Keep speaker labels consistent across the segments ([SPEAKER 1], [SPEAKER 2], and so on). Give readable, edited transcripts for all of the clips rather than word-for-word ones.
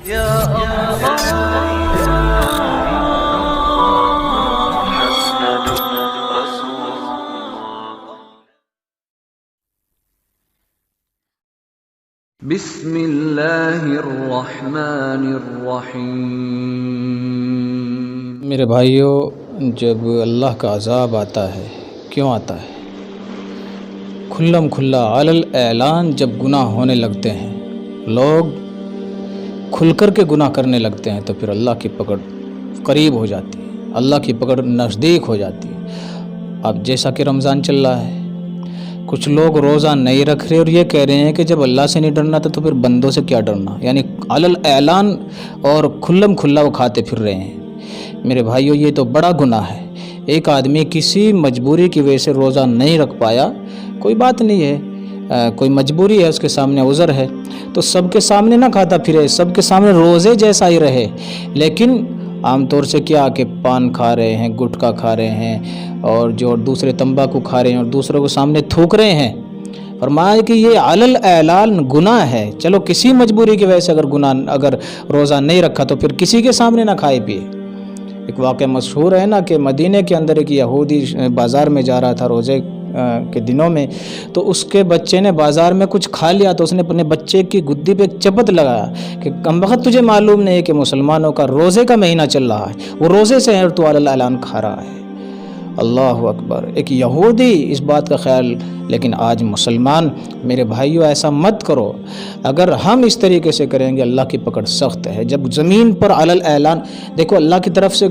[SPEAKER 1] بسم اللہ الرحمن الرحیم۔
[SPEAKER 2] میرے بھائیوں، جب اللہ کا عذاب آتا ہے، کیوں آتا ہے؟ کھلم کھلا علی الاعلان جب گناہ ہونے لگتے ہیں، لوگ کھل کر کے گناہ کرنے لگتے ہیں، تو پھر اللہ کی پکڑ قریب ہو جاتی ہے، اللہ کی پکڑ نزدیک ہو جاتی ہے۔ اب جیسا کہ رمضان چل رہا ہے، کچھ لوگ روزہ نہیں رکھ رہے اور یہ کہہ رہے ہیں کہ جب اللہ سے نہیں ڈرنا تو پھر بندوں سے کیا ڈرنا، یعنی علی الاعلان اور کھلم کھلا وہ کھاتے پھر رہے ہیں۔ میرے بھائیوں، یہ تو بڑا گناہ ہے۔ ایک آدمی کسی مجبوری کی وجہ سے روزہ نہیں رکھ پایا، کوئی بات نہیں ہے، کوئی مجبوری ہے، اس کے سامنے عذر ہے، تو سب کے سامنے نہ کھاتا پھرے، سب کے سامنے روزے جیسا ہی رہے۔ لیکن عام طور سے کیا کہ پان کھا رہے ہیں، گٹکا کھا رہے ہیں، اور جو دوسرے تمباکو کھا رہے ہیں اور دوسروں کو سامنے تھوک رہے ہیں۔ فرمایا کہ یہ علی الاعلان گناہ ہے۔ چلو کسی مجبوری کی وجہ سے اگر روزہ نہیں رکھا تو پھر کسی کے سامنے نہ کھائے پیے۔ ایک واقعہ مشہور ہے نا کہ مدینے کے اندر ایک یہودی بازار میں جا رہا تھا روزے کے دنوں میں، تو اس کے بچے نے بازار میں کچھ کھا لیا، تو اس نے اپنے بچے کی گدی پہ ایک چپت لگایا کہ کمبخت تجھے معلوم نہیں ہے کہ مسلمانوں کا روزے کا مہینہ چل رہا ہے، وہ روزے سے ہے اور تو علی الاعلان کھا رہا ہے۔ اللہ اکبر! ایک یہودی اس بات کا خیال، لیکن آج مسلمان۔ میرے بھائیوں، ایسا مت کرو۔ اگر ہم اس طریقے سے کریں گے، اللہ کی پکڑ سخت ہے۔ جب زمین پر علی الاعلان، دیکھو اللہ کی طرف سے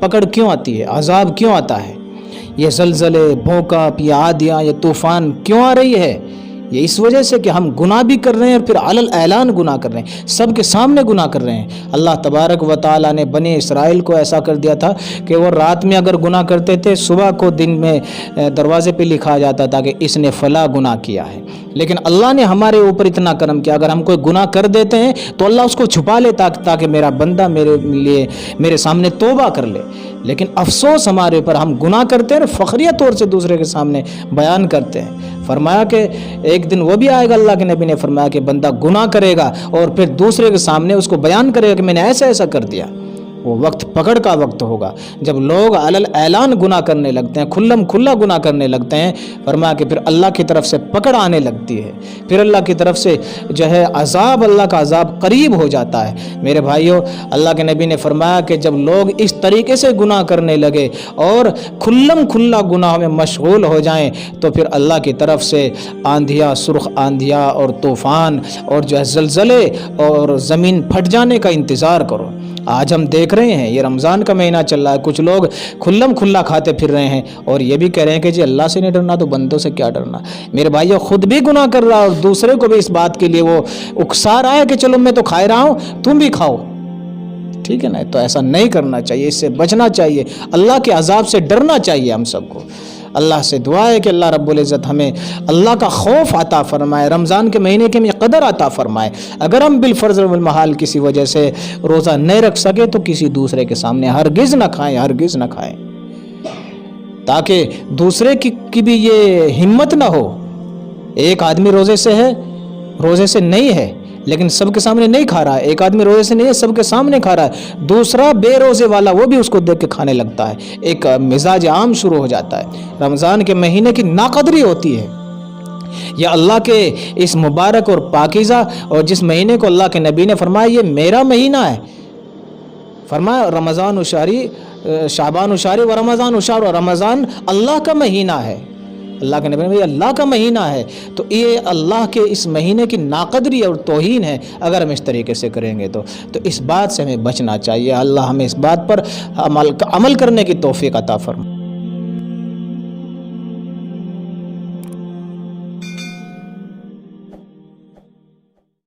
[SPEAKER 2] پکڑ کیوں آتی ہے، عذاب کیوں آتا ہے؟ یہ زلزلے، بھونکاپ، یہ آندھیاں، یہ طوفان کیوں آ رہی ہے؟ یہ اس وجہ سے کہ ہم گناہ بھی کر رہے ہیں اور پھر علی الاعلان گناہ کر رہے ہیں، سب کے سامنے گناہ کر رہے ہیں۔ اللہ تبارک و تعالیٰ نے بنی اسرائیل کو ایسا کر دیا تھا کہ وہ رات میں اگر گناہ کرتے تھے، صبح کو دن میں دروازے پہ لکھا جاتا تھا کہ اس نے فلاں گناہ کیا ہے۔ لیکن اللہ نے ہمارے اوپر اتنا کرم کیا، اگر ہم کوئی گناہ کر دیتے ہیں تو اللہ اس کو چھپا لیتا تاکہ میرا بندہ میرے سامنے توبہ کر لے۔ لیکن افسوس ہمارے اوپر، ہم گناہ کرتے ہیں، فخریہ طور سے دوسرے کے سامنے بیان کرتے ہیں۔ فرمایا کہ ایک دن وہ بھی آئے گا، اللہ کے نبی نے فرمایا کہ بندہ گناہ کرے گا اور پھر دوسرے کے سامنے اس کو بیان کرے گا کہ میں نے ایسا ایسا کر دیا۔ وہ وقت پکڑ کا وقت ہوگا جب لوگ علی الاعلان گناہ کرنے لگتے ہیں، کھلم کھلا گناہ کرنے لگتے ہیں۔ فرمایا کہ پھر اللہ کی طرف سے پکڑ آنے لگتی ہے، پھر اللہ کی طرف سے جو ہے عذاب، اللہ کا عذاب قریب ہو جاتا ہے۔ میرے بھائیوں، اللہ کے نبی نے فرمایا کہ جب لوگ اس طریقے سے گناہ کرنے لگے اور کھلم کھلا گناہ میں مشغول ہو جائیں تو پھر اللہ کی طرف سے آندھیاں، سرخ آندھیاں اور طوفان اور جو ہے زلزلے اور زمین پھٹ جانے کا انتظار کرو۔ آج ہم دیکھ رہے ہیں، یہ رمضان کا مہینہ چل رہا ہے، کچھ لوگ کھلم کھلا کھاتے پھر رہے ہیں اور یہ بھی کہہ رہے ہیں کہ جی اللہ سے نہیں ڈرنا تو بندوں سے کیا ڈرنا۔ میرے بھائیو، خود بھی گناہ کر رہا ہے اور دوسرے کو بھی اس بات کے لیے وہ اکسا رہا ہے کہ چلو میں تو کھا رہا ہوں، تم بھی کھاؤ۔ ٹھیک ہے نا؟ تو ایسا نہیں کرنا چاہیے، اس سے بچنا چاہیے، اللہ کے عذاب سے ڈرنا چاہیے ہم سب کو۔ اللہ سے دعا ہے کہ اللہ رب العزت ہمیں اللہ کا خوف عطا فرمائے، رمضان کے مہینے کی ہمیں قدر عطا فرمائے۔ اگر ہم بالفرض و بالمحال کسی وجہ سے روزہ نہیں رکھ سکے تو کسی دوسرے کے سامنے ہرگز نہ کھائیں، ہرگز نہ کھائیں، تاکہ دوسرے کی بھی یہ ہمت نہ ہو۔ ایک آدمی روزے سے ہے، روزے سے نہیں ہے لیکن سب کے سامنے نہیں کھا رہا ہے، ایک آدمی روزے سے نہیں ہے، سب کے سامنے کھا رہا ہے، دوسرا بے روزے والا وہ بھی اس کو دیکھ کے کھانے لگتا ہے، ایک مزاج عام شروع ہو جاتا ہے۔ رمضان کے مہینے کی ناقدری ہوتی ہے۔ یا اللہ کے اس مبارک اور پاکیزہ اور جس مہینے کو اللہ کے نبی نے فرمایا یہ میرا مہینہ ہے، فرمایا رمضان شہری شعبان شہری و رمضان شہر، و رمضان اللہ کا مہینہ ہے۔ اللہ کے نبی نے اللہ کا مہینہ ہے، تو یہ اللہ کے اس مہینے کی ناقدری اور توہین ہے اگر ہم اس طریقے سے کریں گے تو اس بات سے ہمیں بچنا چاہیے۔ اللہ ہمیں اس بات پر عمل کرنے کی توفیق عطا فرمائے۔